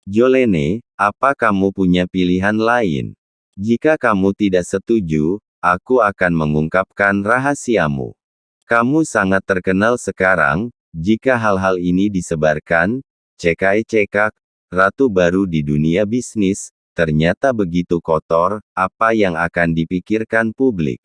Jolene, apa kamu punya pilihan lain? Jika kamu tidak setuju, aku akan mengungkapkan rahasiamu. Kamu sangat terkenal sekarang, jika hal-hal ini disebarkan, cekak-cekak, ratu baru di dunia bisnis, ternyata begitu kotor, apa yang akan dipikirkan publik?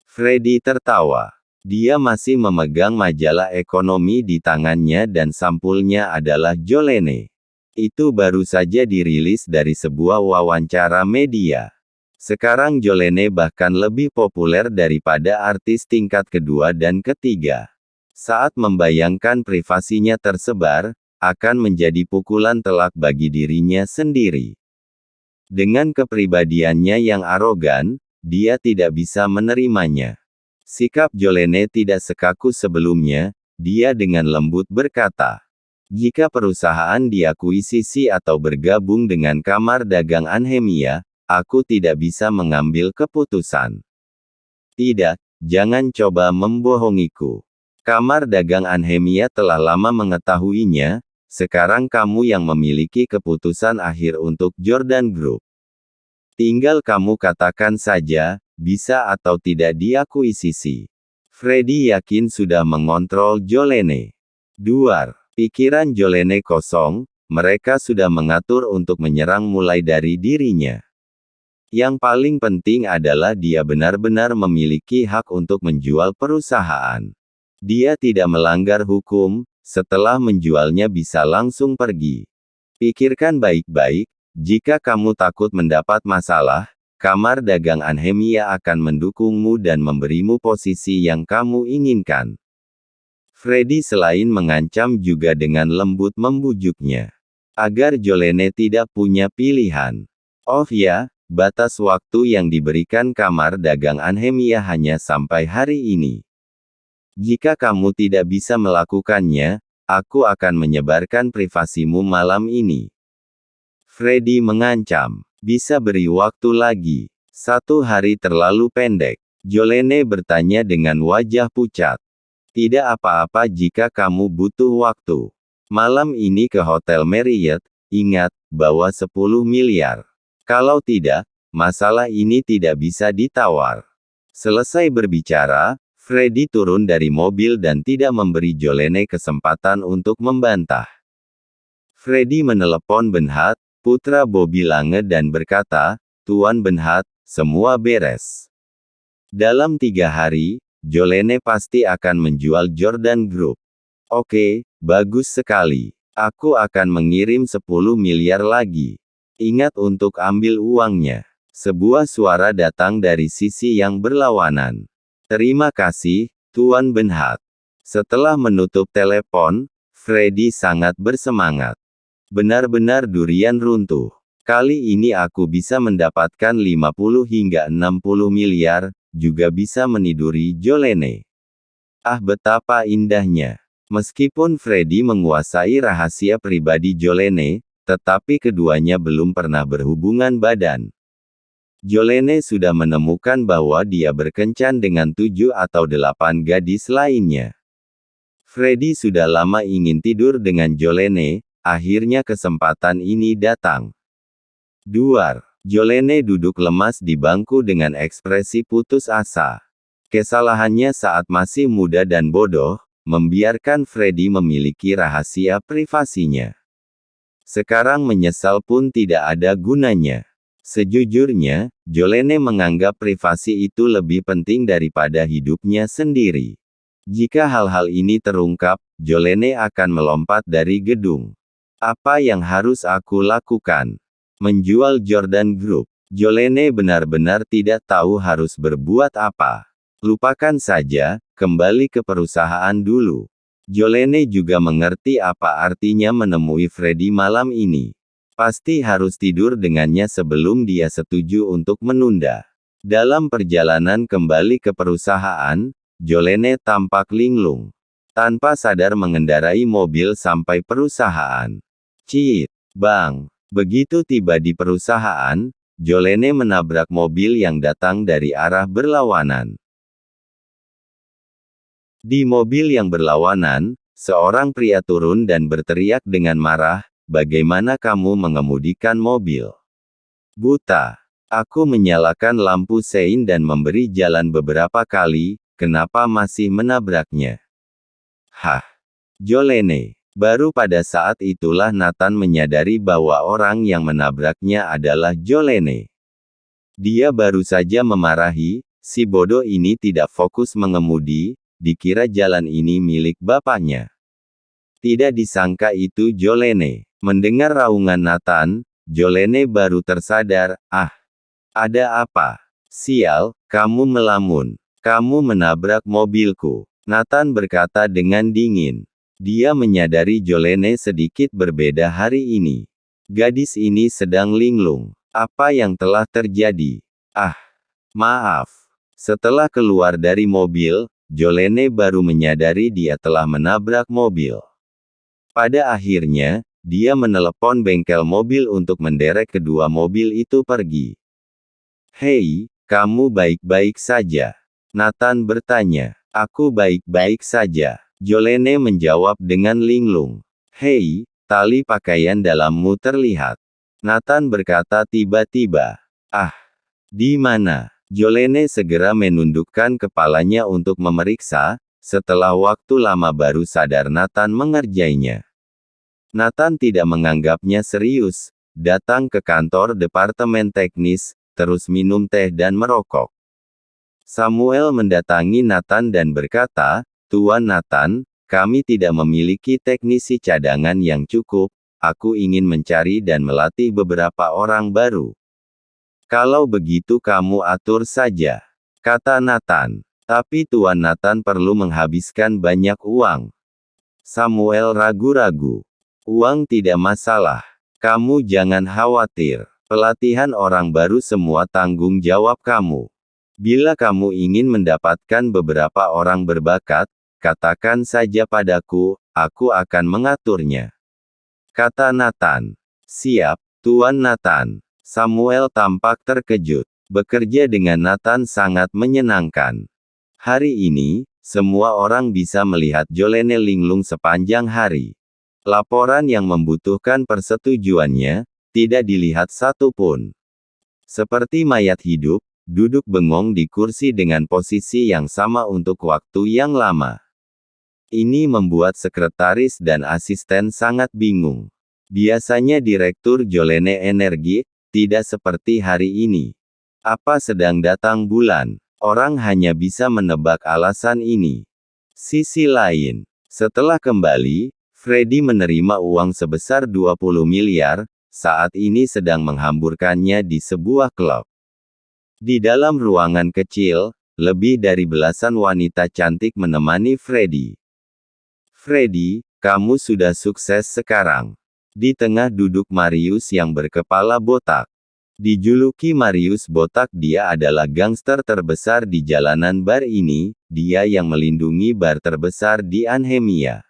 Freddy tertawa. Dia masih memegang majalah ekonomi di tangannya dan sampulnya adalah Jolene. Itu baru saja dirilis dari sebuah wawancara media. Sekarang Jolene bahkan lebih populer daripada artis tingkat kedua dan ketiga. Saat membayangkan privasinya tersebar, akan menjadi pukulan telak bagi dirinya sendiri. Dengan kepribadiannya yang arogan, dia tidak bisa menerimanya. Sikap Jolene tidak sekaku sebelumnya, dia dengan lembut berkata, jika perusahaan diakuisisi atau bergabung dengan Kamar Dagang Anhemia, aku tidak bisa mengambil keputusan. Tidak, jangan coba membohongiku. Kamar Dagang Anhemia telah lama mengetahuinya, sekarang kamu yang memiliki keputusan akhir untuk Jordan Group. Tinggal kamu katakan saja, bisa atau tidak diakuisisi. Freddy yakin sudah mengontrol Jolene. Duar, pikiran Jolene kosong, mereka sudah mengatur untuk menyerang mulai dari dirinya. Yang paling penting adalah dia benar-benar memiliki hak untuk menjual perusahaan. Dia tidak melanggar hukum, setelah menjualnya bisa langsung pergi. Pikirkan baik-baik, jika kamu takut mendapat masalah, Kamar Dagang Anhemia akan mendukungmu dan memberimu posisi yang kamu inginkan. Freddy selain mengancam juga dengan lembut membujuknya. Agar Jolene tidak punya pilihan. Oh ya, batas waktu yang diberikan Kamar Dagang Anhemia hanya sampai hari ini. Jika kamu tidak bisa melakukannya, aku akan menyebarkan privasimu malam ini. Freddy mengancam. Bisa beri waktu lagi. 1 hari terlalu pendek. Jolene bertanya dengan wajah pucat. Tidak apa-apa jika kamu butuh waktu. Malam ini ke Hotel Marriott, ingat, bawa 10 miliar. Kalau tidak, masalah ini tidak bisa ditawar. Selesai berbicara, Freddy turun dari mobil dan tidak memberi Jolene kesempatan untuk membantah. Freddy menelepon Benhat, putra Bobby Lange dan berkata, Tuan Benhat, semua beres. Dalam 3 hari, Jolene pasti akan menjual Jordan Group. Oke, bagus sekali. Aku akan mengirim 10 miliar lagi. Ingat untuk ambil uangnya. Sebuah suara datang dari sisi yang berlawanan. Terima kasih, Tuan Benhat. Setelah menutup telepon, Freddy sangat bersemangat. Benar-benar durian runtuh. Kali ini aku bisa mendapatkan 50 hingga 60 miliar, juga bisa meniduri Jolene. Ah betapa indahnya. Meskipun Freddy menguasai rahasia pribadi Jolene, tetapi keduanya belum pernah berhubungan badan. Jolene sudah menemukan bahwa dia berkencan dengan 7 atau 8 gadis lainnya. Freddy sudah lama ingin tidur dengan Jolene. Akhirnya kesempatan ini datang. Duar. Jolene duduk lemas di bangku dengan ekspresi putus asa. Kesalahannya saat masih muda dan bodoh, membiarkan Freddy memiliki rahasia privasinya. Sekarang menyesal pun tidak ada gunanya. Sejujurnya, Jolene menganggap privasi itu lebih penting daripada hidupnya sendiri. Jika hal-hal ini terungkap, Jolene akan melompat dari gedung. Apa yang harus aku lakukan? Menjual Jordan Group. Jolene benar-benar tidak tahu harus berbuat apa. Lupakan saja, kembali ke perusahaan dulu. Jolene juga mengerti apa artinya menemui Freddy malam ini. Pasti harus tidur dengannya sebelum dia setuju untuk menunda. Dalam perjalanan kembali ke perusahaan, Jolene tampak linglung. Tanpa sadar mengendarai mobil sampai perusahaan. Ciit, bang. Begitu tiba di perusahaan, Jolene menabrak mobil yang datang dari arah berlawanan. Di mobil yang berlawanan, seorang pria turun dan berteriak dengan marah, bagaimana kamu mengemudikan mobil? Buta. Aku menyalakan lampu sein dan memberi jalan beberapa kali, kenapa masih menabraknya? Hah. Jolene. Baru pada saat itulah Nathan menyadari bahwa orang yang menabraknya adalah Jolene. Dia baru saja memarahi, si bodoh ini tidak fokus mengemudi, dikira jalan ini milik bapaknya. Tidak disangka itu Jolene. Mendengar raungan Nathan, Jolene baru tersadar, ada apa? Sial, kamu melamun. Kamu menabrak mobilku. Nathan berkata dengan dingin. Dia menyadari Jolene sedikit berbeda hari ini. Gadis ini sedang linglung. Apa yang telah terjadi? Maaf. Setelah keluar dari mobil, Jolene baru menyadari dia telah menabrak mobil. Pada akhirnya, dia menelepon bengkel mobil untuk menderek kedua mobil itu pergi. Hei, kamu baik-baik saja? Nathan bertanya. Aku baik-baik saja. Jolene menjawab dengan linglung. Hei, tali pakaian dalammu terlihat. Nathan berkata tiba-tiba. Di mana? Jolene segera menundukkan kepalanya untuk memeriksa, setelah waktu lama baru sadar Nathan mengerjainya. Nathan tidak menganggapnya serius, datang ke kantor departemen teknis, terus minum teh dan merokok. Samuel mendatangi Nathan dan berkata, Tuan Nathan, kami tidak memiliki teknisi cadangan yang cukup, aku ingin mencari dan melatih beberapa orang baru. Kalau begitu kamu atur saja, kata Nathan. Tapi Tuan Nathan perlu menghabiskan banyak uang. Samuel ragu-ragu. Uang tidak masalah. Kamu jangan khawatir. Pelatihan orang baru semua tanggung jawab kamu. Bila kamu ingin mendapatkan beberapa orang berbakat, katakan saja padaku, aku akan mengaturnya. Kata Nathan. Siap, Tuan Nathan. Samuel tampak terkejut. Bekerja dengan Nathan sangat menyenangkan. Hari ini, semua orang bisa melihat Jolene linglung sepanjang hari. Laporan yang membutuhkan persetujuannya, tidak dilihat satu pun. Seperti mayat hidup, duduk bengong di kursi dengan posisi yang sama untuk waktu yang lama. Ini membuat sekretaris dan asisten sangat bingung. Biasanya Direktur Jolene Energi, tidak seperti hari ini. Apa sedang datang bulan? Orang hanya bisa menebak alasan ini. Sisi lain, setelah kembali, Freddy menerima uang sebesar 20 miliar, saat ini sedang menghamburkannya di sebuah klub. Di dalam ruangan kecil, lebih dari belasan wanita cantik menemani Freddy. Freddy, kamu sudah sukses sekarang. Di tengah duduk Marius yang berkepala botak. Dijuluki Marius Botak, dia adalah gangster terbesar di jalanan bar ini, dia yang melindungi bar terbesar di Anhemia.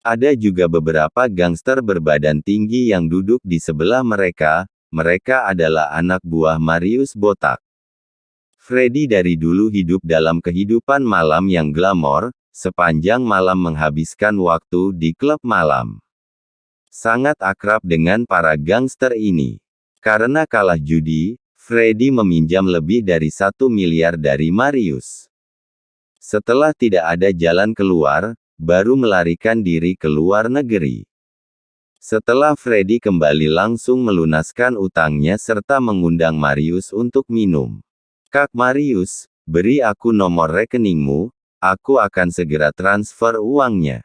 Ada juga beberapa gangster berbadan tinggi yang duduk di sebelah mereka, mereka adalah anak buah Marius Botak. Freddy dari dulu hidup dalam kehidupan malam yang glamor, sepanjang malam menghabiskan waktu di klub malam. Sangat akrab dengan para gangster ini. Karena kalah judi, Freddy meminjam lebih dari 1 miliar dari Marius. Setelah tidak ada jalan keluar, baru melarikan diri ke luar negeri. Setelah Freddy kembali langsung melunaskan utangnya serta mengundang Marius untuk minum. Kak Marius, beri aku nomor rekeningmu, aku akan segera transfer uangnya.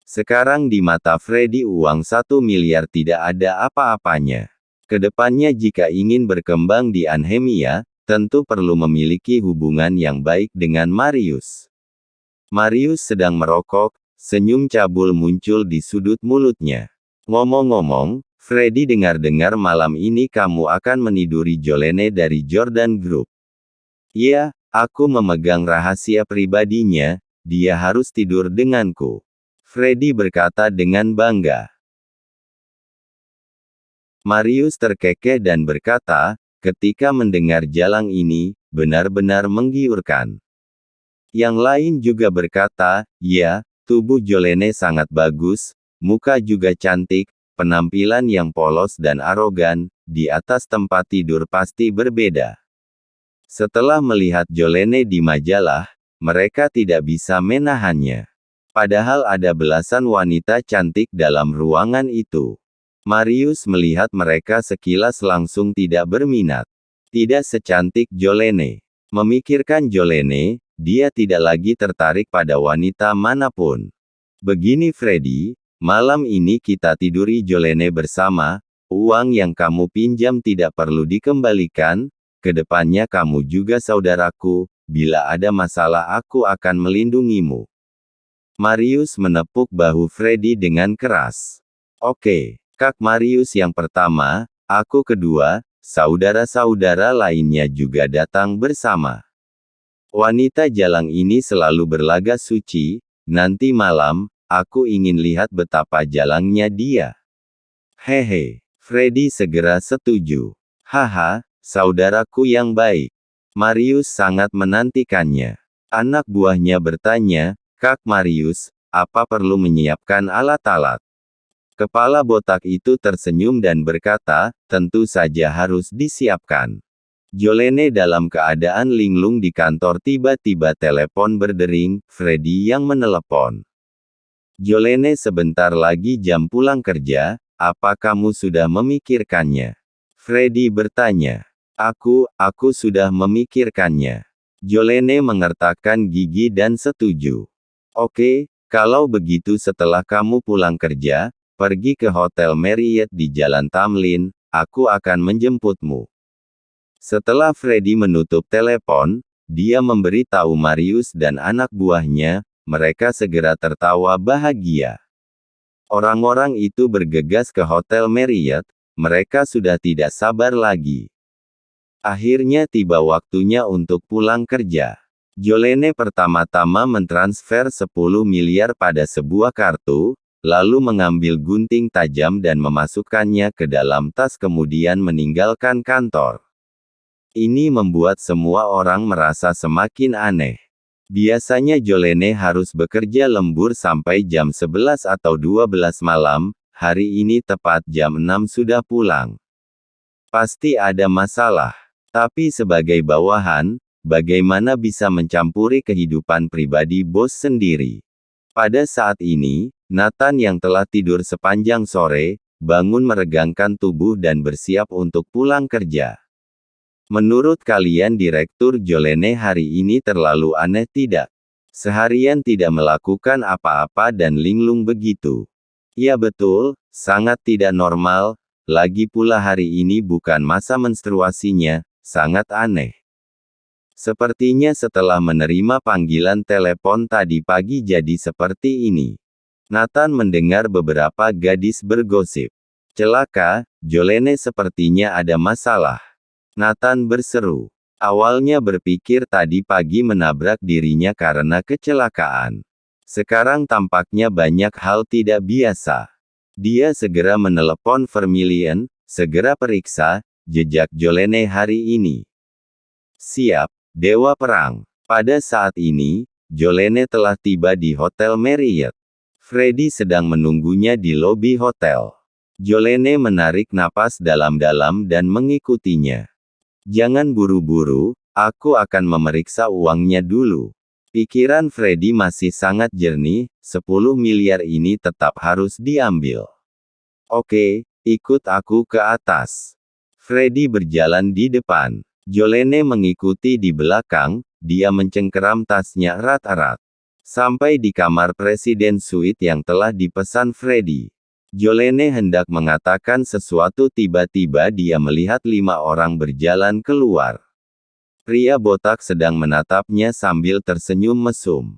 Sekarang di mata Freddy uang 1 miliar tidak ada apa-apanya. Kedepannya jika ingin berkembang di Anhemia, tentu perlu memiliki hubungan yang baik dengan Marius. Marius sedang merokok, senyum cabul muncul di sudut mulutnya. Ngomong-ngomong, Freddy dengar-dengar malam ini kamu akan meniduri Jolene dari Jordan Group. Ya, aku memegang rahasia pribadinya, dia harus tidur denganku. Freddy berkata dengan bangga. Marius terkekeh dan berkata, ketika mendengar jalang ini, benar-benar menggiurkan. Yang lain juga berkata, ya, tubuh Jolene sangat bagus, muka juga cantik, penampilan yang polos dan arogan, di atas tempat tidur pasti berbeda. Setelah melihat Jolene di majalah, mereka tidak bisa menahannya. Padahal ada belasan wanita cantik dalam ruangan itu. Marius melihat mereka sekilas langsung tidak berminat. Tidak secantik Jolene. Memikirkan Jolene, dia tidak lagi tertarik pada wanita manapun. Begini Freddy, malam ini kita tiduri Jolene bersama, uang yang kamu pinjam tidak perlu dikembalikan, kedepannya kamu juga saudaraku, bila ada masalah aku akan melindungimu. Marius menepuk bahu Freddy dengan keras. Oke, Kak Marius yang pertama, aku kedua, saudara-saudara lainnya juga datang bersama. Wanita jalang ini selalu berlaga suci, nanti malam, aku ingin lihat betapa jalangnya dia. Hehe, Freddy segera setuju. Haha, saudaraku yang baik. Marius sangat menantikannya. Anak buahnya bertanya, Kak Marius, apa perlu menyiapkan alat-alat? Kepala botak itu tersenyum dan berkata, tentu saja harus disiapkan. Jolene dalam keadaan linglung di kantor tiba-tiba telepon berdering, Freddy yang menelepon. Jolene sebentar lagi jam pulang kerja, apa kamu sudah memikirkannya? Freddy bertanya. Aku sudah memikirkannya. Jolene mengertakkan gigi dan setuju. Oke, kalau begitu setelah kamu pulang kerja, pergi ke Hotel Marriott di Jalan Tamlin, aku akan menjemputmu. Setelah Freddy menutup telepon, dia memberitahu Marius dan anak buahnya, mereka segera tertawa bahagia. Orang-orang itu bergegas ke Hotel Marriott, mereka sudah tidak sabar lagi. Akhirnya tiba waktunya untuk pulang kerja. Jolene pertama-tama mentransfer 10 miliar pada sebuah kartu, lalu mengambil gunting tajam dan memasukkannya ke dalam tas kemudian meninggalkan kantor. Ini membuat semua orang merasa semakin aneh. Biasanya Jolene harus bekerja lembur sampai jam 11 atau 12 malam, hari ini tepat jam 6 sudah pulang. Pasti ada masalah. Tapi sebagai bawahan, bagaimana bisa mencampuri kehidupan pribadi bos sendiri? Pada saat ini, Nathan yang telah tidur sepanjang sore, bangun meregangkan tubuh dan bersiap untuk pulang kerja. Menurut kalian Direktur Jolene hari ini terlalu aneh tidak? Seharian tidak melakukan apa-apa dan linglung begitu. Ya betul, sangat tidak normal, lagi pula hari ini bukan masa menstruasinya, sangat aneh. Sepertinya setelah menerima panggilan telepon tadi pagi jadi seperti ini. Nathan mendengar beberapa gadis bergosip. Celaka, Jolene sepertinya ada masalah. Nathan berseru. Awalnya berpikir tadi pagi menabrak dirinya karena kecelakaan. Sekarang tampaknya banyak hal tidak biasa. Dia segera menelepon Vermilion, segera periksa jejak Jolene hari ini. Siap, Dewa Perang. Pada saat ini, Jolene telah tiba di Hotel Marriott. Freddy sedang menunggunya di lobi hotel. Jolene menarik napas dalam-dalam dan mengikutinya. Jangan buru-buru, aku akan memeriksa uangnya dulu. Pikiran Freddy masih sangat jernih, 10 miliar ini tetap harus diambil. Oke, ikut aku ke atas. Freddy berjalan di depan. Jolene mengikuti di belakang, dia mencengkeram tasnya erat-erat. Sampai di kamar Presiden Suite yang telah dipesan Freddy. Jolene hendak mengatakan sesuatu tiba-tiba dia melihat 5 orang berjalan keluar. Pria botak sedang menatapnya sambil tersenyum mesum.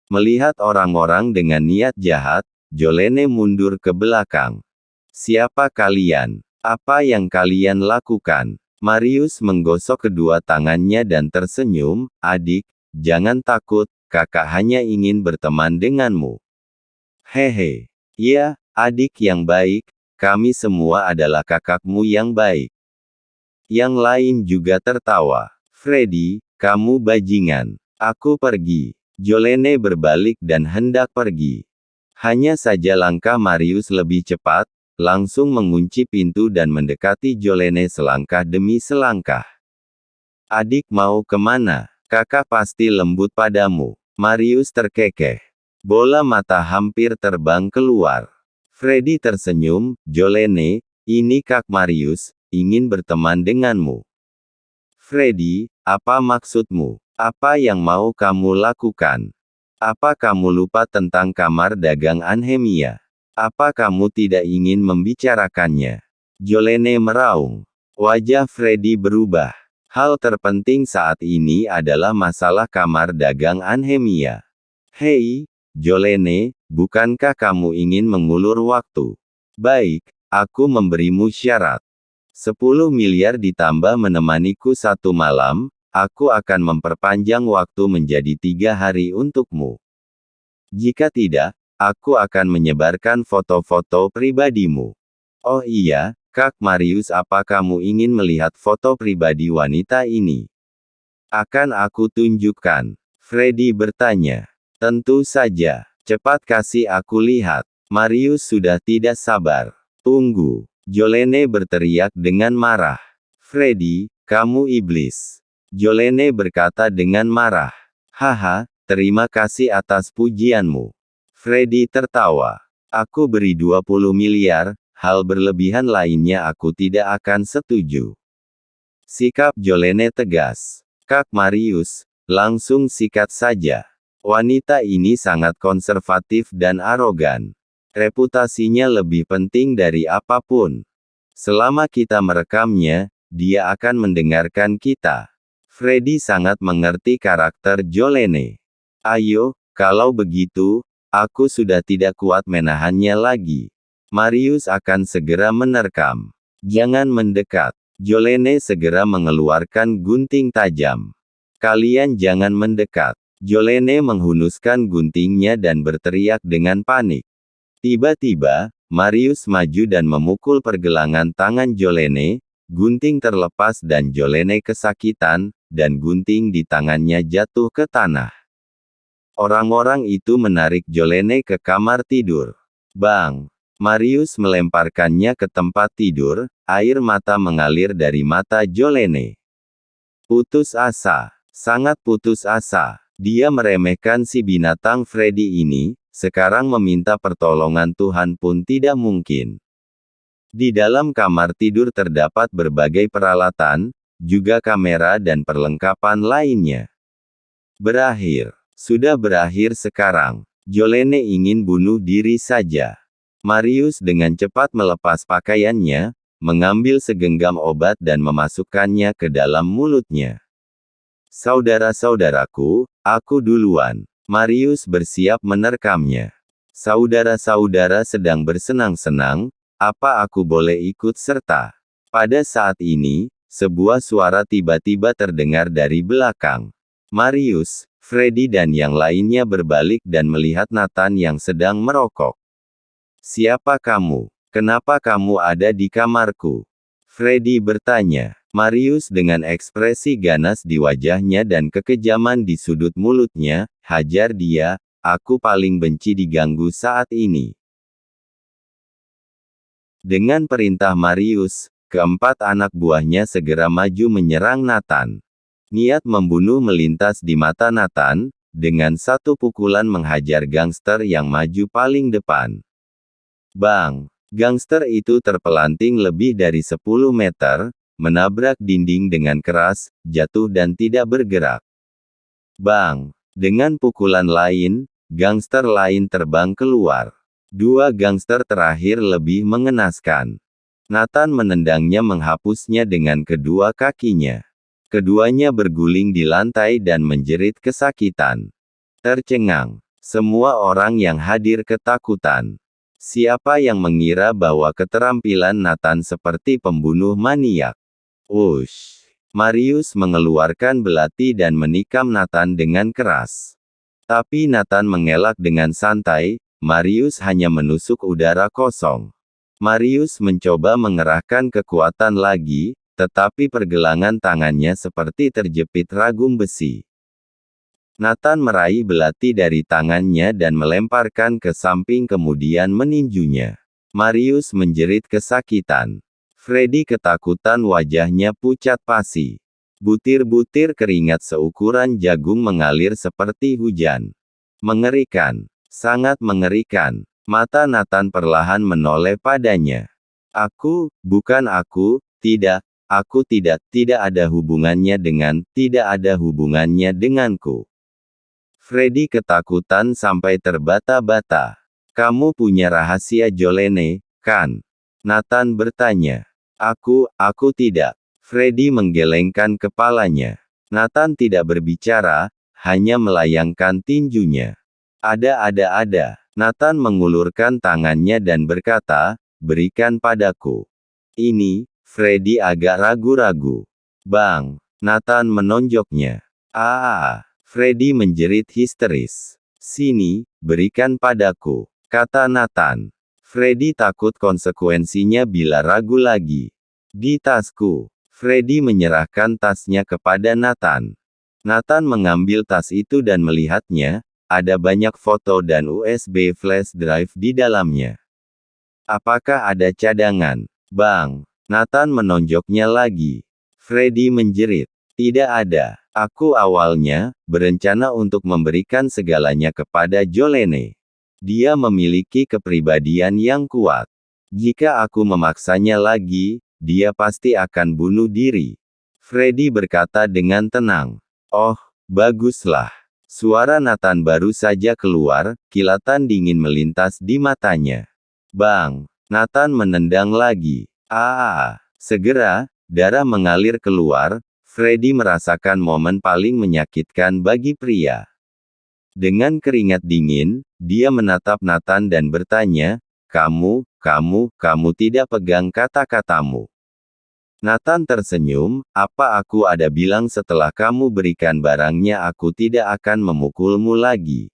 Melihat orang-orang dengan niat jahat, Jolene mundur ke belakang. Siapa kalian? Apa yang kalian lakukan? Marius menggosok kedua tangannya dan tersenyum, adik, jangan takut, kakak hanya ingin berteman denganmu. Hehe. Ya, adik yang baik, kami semua adalah kakakmu yang baik. Yang lain juga tertawa. Freddy, kamu bajingan. Aku pergi. Jolene berbalik dan hendak pergi. Hanya saja langkah Marius lebih cepat, langsung mengunci pintu dan mendekati Jolene selangkah demi selangkah. Adik mau kemana? Kakak pasti lembut padamu. Marius terkekeh. Bola mata hampir terbang keluar. Freddy tersenyum, Jolene, ini Kak Marius, ingin berteman denganmu. Freddy, apa maksudmu? Apa yang mau kamu lakukan? Apa kamu lupa tentang kamar dagang Anhemia? Apa kamu tidak ingin membicarakannya? Jolene meraung. Wajah Freddy berubah. Hal terpenting saat ini adalah masalah kamar dagang Anhemia. Hei, Jolene, bukankah kamu ingin mengulur waktu? Baik, aku memberimu syarat. 10 miliar ditambah menemaniku 1 malam, aku akan memperpanjang waktu menjadi 3 hari untukmu. Jika tidak, aku akan menyebarkan foto-foto pribadimu. Oh iya, Kak Marius, apa kamu ingin melihat foto pribadi wanita ini? Akan aku tunjukkan. Freddy bertanya. Tentu saja. Cepat kasih aku lihat. Marius sudah tidak sabar. Tunggu. Jolene berteriak dengan marah. Freddy, kamu iblis. Jolene berkata dengan marah. Haha, terima kasih atas pujianmu. Freddy tertawa. Aku beri 20 miliar, hal berlebihan lainnya aku tidak akan setuju. Sikap Jolene tegas. Kak Marius, langsung sikat saja. Wanita ini sangat konservatif dan arogan. Reputasinya lebih penting dari apapun. Selama kita merekamnya, dia akan mendengarkan kita. Freddy sangat mengerti karakter Jolene. Ayo, kalau begitu, aku sudah tidak kuat menahannya lagi. Marius akan segera menerkam. Jangan mendekat. Jolene segera mengeluarkan gunting tajam. Kalian jangan mendekat. Jolene menghunuskan guntingnya dan berteriak dengan panik. Tiba-tiba, Marius maju dan memukul pergelangan tangan Jolene, gunting terlepas dan Jolene kesakitan, dan gunting di tangannya jatuh ke tanah. Orang-orang itu menarik Jolene ke kamar tidur. Bang! Marius melemparkannya ke tempat tidur, air mata mengalir dari mata Jolene. Putus asa. Sangat putus asa. Dia meremehkan si binatang Freddy ini, sekarang meminta pertolongan Tuhan pun tidak mungkin. Di dalam kamar tidur terdapat berbagai peralatan, juga kamera dan perlengkapan lainnya. Berakhir. Sudah berakhir sekarang. Jolene ingin bunuh diri saja. Marius dengan cepat melepas pakaiannya, mengambil segenggam obat dan memasukkannya ke dalam mulutnya. Saudara-saudaraku, aku duluan. Marius bersiap menerkamnya. Saudara-saudara sedang bersenang-senang, apa aku boleh ikut serta? Pada saat ini, sebuah suara tiba-tiba terdengar dari belakang. Marius, Freddy dan yang lainnya berbalik dan melihat Nathan yang sedang merokok. Siapa kamu? Kenapa kamu ada di kamarku? Freddy bertanya. Marius dengan ekspresi ganas di wajahnya dan kekejaman di sudut mulutnya, hajar dia, aku paling benci diganggu saat ini. Dengan perintah Marius, keempat anak buahnya segera maju menyerang Nathan. Niat membunuh melintas di mata Nathan, dengan satu pukulan menghajar gangster yang maju paling depan. Bang! Gangster itu terpelanting lebih dari 10 meter, menabrak dinding dengan keras, jatuh dan tidak bergerak. Bang! Dengan pukulan lain, gangster lain terbang keluar. 2 gangster terakhir lebih mengenaskan. Nathan menendangnya menghapusnya dengan kedua kakinya. Keduanya berguling di lantai dan menjerit kesakitan. Tercengang. Semua orang yang hadir ketakutan. Siapa yang mengira bahwa keterampilan Nathan seperti pembunuh maniak? Wush! Marius mengeluarkan belati dan menikam Nathan dengan keras. Tapi Nathan mengelak dengan santai, Marius hanya menusuk udara kosong. Marius mencoba mengerahkan kekuatan lagi, tetapi pergelangan tangannya seperti terjepit ragum besi. Nathan meraih belati dari tangannya dan melemparkan ke samping kemudian meninjunya. Marius menjerit kesakitan. Freddy ketakutan, wajahnya pucat pasi. Butir-butir keringat seukuran jagung mengalir seperti hujan. Mengerikan. Sangat mengerikan. Mata Nathan perlahan menoleh padanya. Bukan aku, tidak, aku tidak ada hubungannya tidak ada hubungannya denganku. Freddy ketakutan sampai terbata-bata. Kamu punya rahasia Jolene, kan? Nathan bertanya. Aku tidak. Freddy menggelengkan kepalanya. Nathan tidak berbicara, hanya melayangkan tinjunya. Ada. Nathan mengulurkan tangannya dan berkata, berikan padaku. Ini, Freddy agak ragu-ragu. Bang, Nathan menonjoknya. Freddy menjerit histeris. Sini, berikan padaku, kata Nathan. Freddy takut konsekuensinya bila ragu lagi. Di tasku. Freddy menyerahkan tasnya kepada Nathan. Nathan mengambil tas itu dan melihatnya, ada banyak foto dan USB flash drive di dalamnya. Apakah ada cadangan? Bang, Nathan menonjoknya lagi. Freddy menjerit. Tidak ada. Aku awalnya berencana untuk memberikan segalanya kepada Jolene. Dia memiliki kepribadian yang kuat. Jika aku memaksanya lagi, dia pasti akan bunuh diri. Freddy berkata dengan tenang. Oh, baguslah. Suara Nathan baru saja keluar, kilatan dingin melintas di matanya. Bang, Nathan menendang lagi. Segera, darah mengalir keluar. Freddy merasakan momen paling menyakitkan bagi pria. Dengan keringat dingin, dia menatap Nathan dan bertanya, kamu tidak pegang kata-katamu. Nathan tersenyum, apa aku ada bilang setelah kamu berikan barangnya aku tidak akan memukulmu lagi.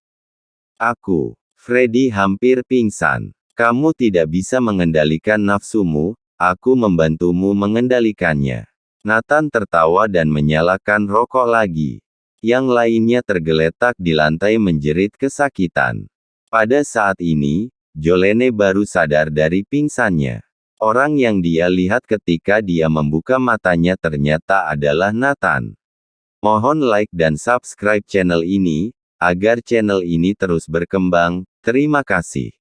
Freddy hampir pingsan. Kamu tidak bisa mengendalikan nafsumu, aku membantumu mengendalikannya. Nathan tertawa dan menyalakan rokok lagi. Yang lainnya tergeletak di lantai menjerit kesakitan. Pada saat ini, Jolene baru sadar dari pingsannya. Orang yang dia lihat ketika dia membuka matanya ternyata adalah Nathan. Mohon like dan subscribe channel ini, agar channel ini terus berkembang. Terima kasih.